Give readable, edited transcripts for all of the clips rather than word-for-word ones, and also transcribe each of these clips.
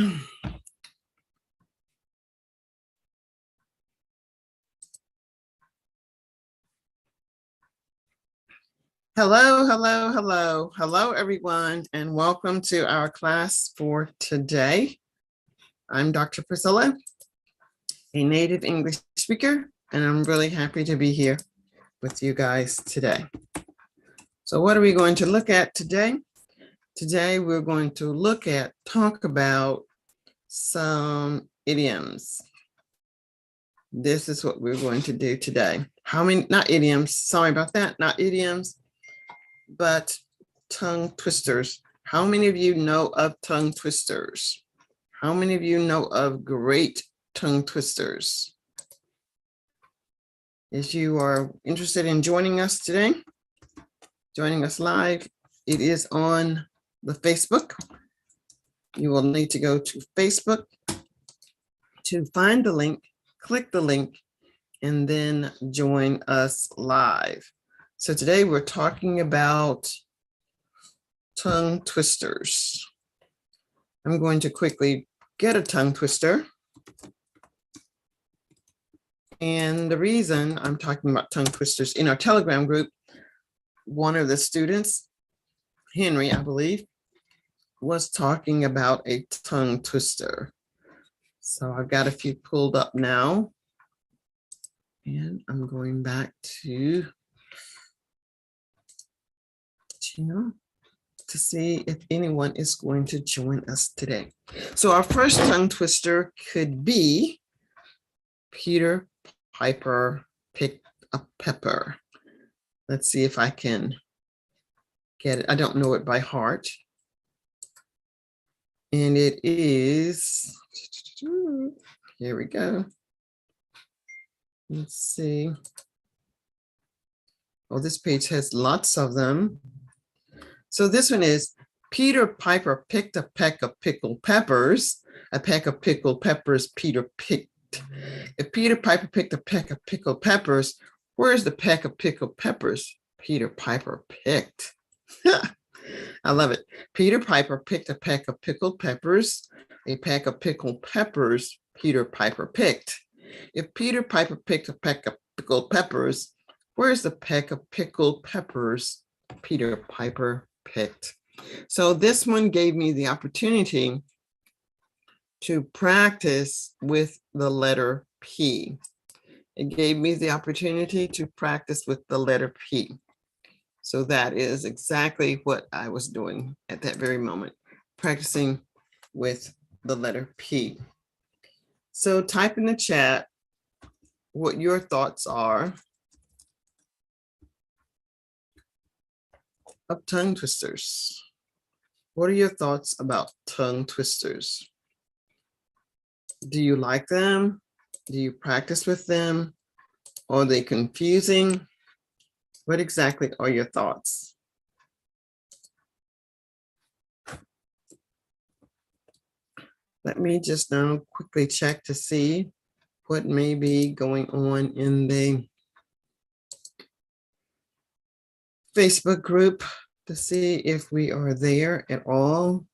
Hello, hello, hello, hello, everyone, and welcome to our class for today. I'm Dr. Priscilla, a native English speaker, and I'm really happy to be here with you guys today. So what are we going to look at today? Today, we're going to talk about some idioms. This is what we're going to do today. Not idioms, sorry about that, not idioms, but tongue twisters. How many of you know of tongue twisters? How many of you know of great tongue twisters? If you are interested in joining us today, joining us live, it is on the Facebook. You will need to go to Facebook to find the link, click the link, and then join us live. So today we're talking about tongue twisters. I'm going to quickly get a tongue twister. And the reason I'm talking about tongue twisters, in our Telegram group, one of the students, Henry, I believe, was talking about a tongue twister. So I've got a few pulled up now. And I'm going back to see if anyone is going to join us today. So our first tongue twister could be Peter Piper picked a pepper. Let's see if I can get it. I don't know it by heart. And it is, here we go. Let's see. Oh, this page has lots of them. So this one is Peter Piper picked a peck of pickled peppers. A peck of pickled peppers Peter picked. If Peter Piper picked a peck of pickled peppers, where's the peck of pickled peppers Peter Piper picked? I love it. Peter Piper picked a peck of pickled peppers. A peck of pickled peppers Peter Piper picked. If Peter Piper picked a peck of pickled peppers, where's the peck of pickled peppers Peter Piper picked? So this one gave me the opportunity to practice with the letter P. It gave me the opportunity to practice with the letter P. So that is exactly what I was doing at that very moment, practicing with the letter P. So type in the chat what your thoughts are of tongue twisters. What are your thoughts about tongue twisters? Do you like them? Do you practice with them? Are they confusing? What exactly are your thoughts? Let me just now quickly check to see what may be going on in the Facebook group to see if we are there at all.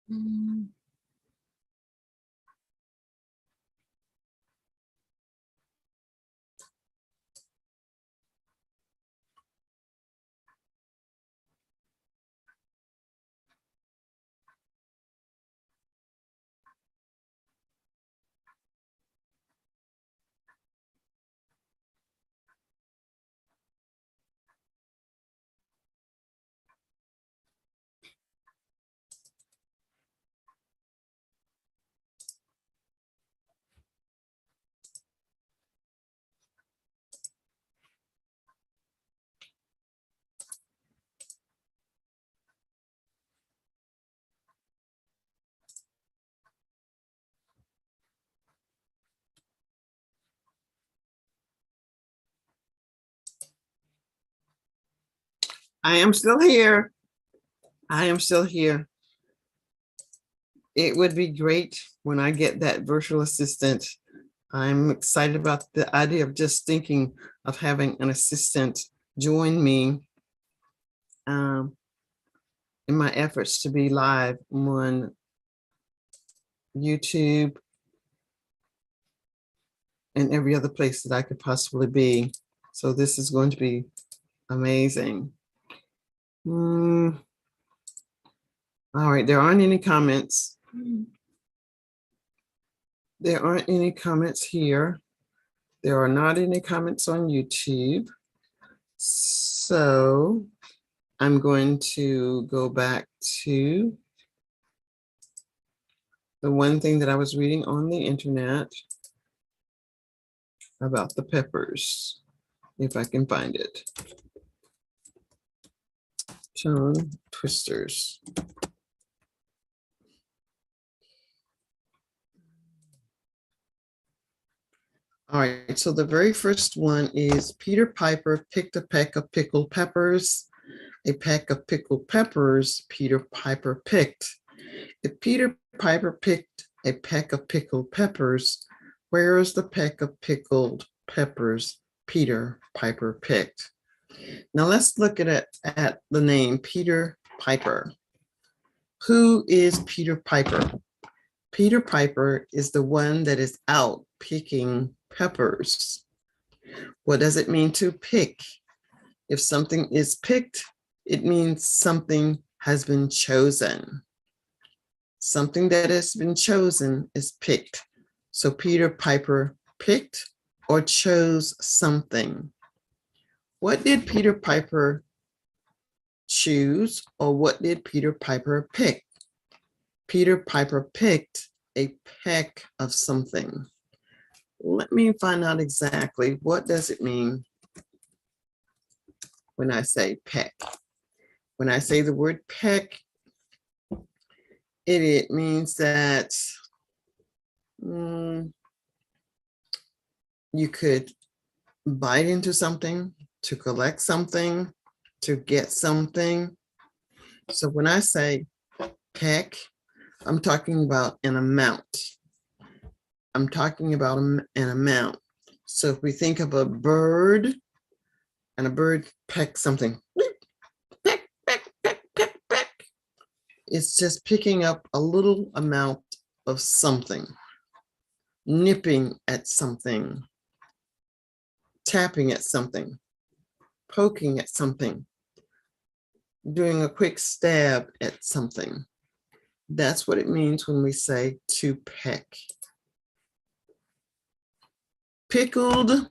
Mm. I am still here. I am still here. It would be great when I get that virtual assistant. I'm excited about the idea of just thinking of having an assistant join me um, in my efforts to be live on YouTube and every other place that I could possibly be. So this is going to be amazing. All right, there aren't any comments. There aren't any comments here. There are not any comments on YouTube. So I'm going to go back to the one thing that I was reading on the internet about the peppers, if I can find it. Tongue twisters. All right, so the very first one is Peter Piper picked a peck of pickled peppers. A peck of pickled peppers Peter Piper picked. If Peter Piper picked a peck of pickled peppers, where is the peck of pickled peppers Peter Piper picked? Now let's look at it at the name Peter Piper. Who is Peter Piper? Peter Piper is the one that is out picking peppers. What does it mean to pick? If something is picked, it means something has been chosen. Something that has been chosen is picked. So Peter Piper picked or chose something. What did Peter Piper choose, or what did Peter Piper pick? Peter Piper picked a peck of something. Let me find out exactly what does it mean when I say peck. When I say the word peck, it means that you could bite into something, to collect something, to get something. So when I say peck, I'm talking about an amount. I'm talking about an amount. So if we think of a bird, and a bird pecks something, peck, peck, peck, peck, peck. It's just picking up a little amount of something, nipping at something, tapping at something, poking at something, doing a quick stab at something. That's what it means when we say to peck. Pickled,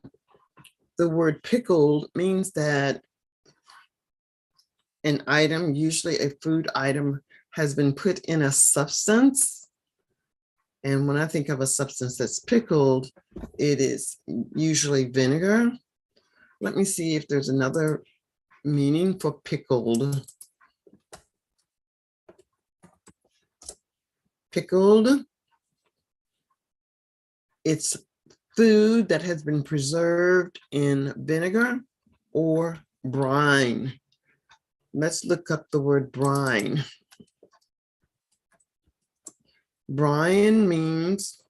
the word pickled means that an item, usually a food item, has been put in a substance. And when I think of a substance that's pickled, it is usually vinegar. Let me see if there's another meaning for pickled. Pickled, it's food that has been preserved in vinegar or brine. Let's look up the word brine. Brine means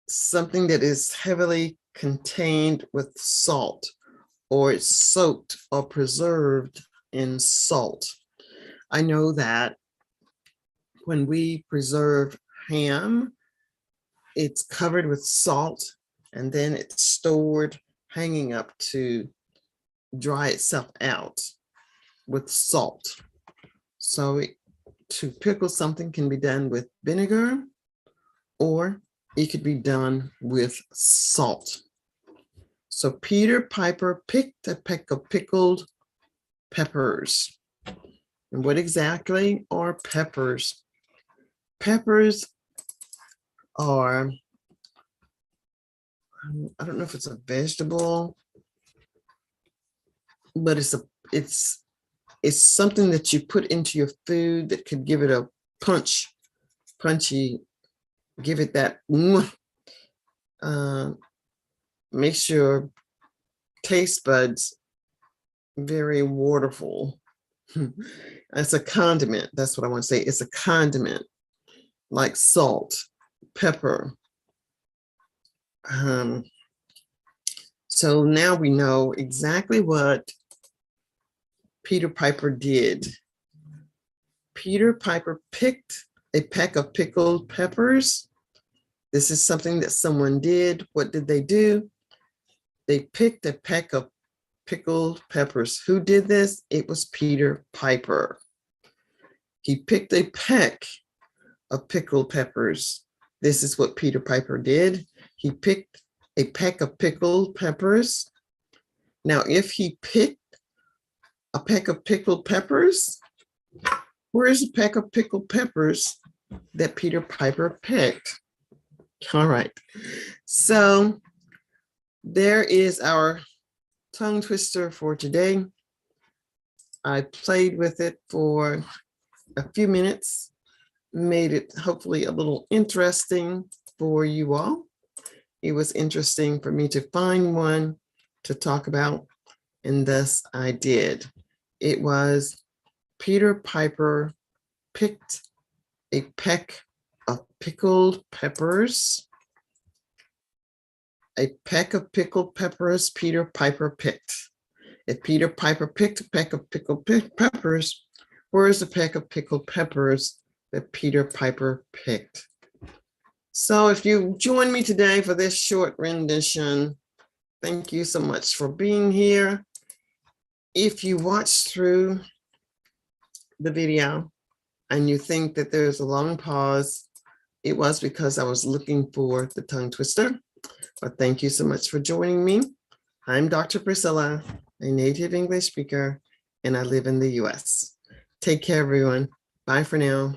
something that is heavily contained with salt, or it's soaked or preserved in salt. I know that when we preserve ham, it's covered with salt and then it's stored hanging up to dry itself out with salt. So to pickle something can be done with vinegar, or it could be done with salt. So Peter Piper picked a peck of pickled peppers. And what exactly are peppers? Peppers are, I don't know if it's a vegetable, but it's something that you put into your food that could give it a punchy, give it that, makes your taste buds very waterful. It's a condiment. That's what I want to say. It's a condiment like salt, pepper. So now we know exactly what Peter Piper did. Peter Piper picked a peck of pickled peppers. This is something that someone did. What did they do? They picked a peck of pickled peppers. Who did this? It was Peter Piper. He picked a peck of pickled peppers. This is what Peter Piper did. He picked a peck of pickled peppers. Now, if he picked a peck of pickled peppers, where's the peck of pickled peppers that Peter Piper picked? All right. So there is our tongue twister for today. I played with it for a few minutes, made it hopefully a little interesting for you all. It was interesting for me to find one to talk about, and thus I did. It was Peter Piper picked a peck of pickled peppers. A peck of pickled peppers Peter Piper picked. If Peter Piper picked a peck of pickled peppers, where is the peck of pickled peppers that Peter Piper picked? So if you join me today for this short rendition, thank you so much for being here. If you watch through the video and you think that there's a long pause, it was because I was looking for the tongue twister. But thank you so much for joining me. I'm Dr. Priscilla, a native English speaker, and I live in the US. Take care, everyone. Bye for now.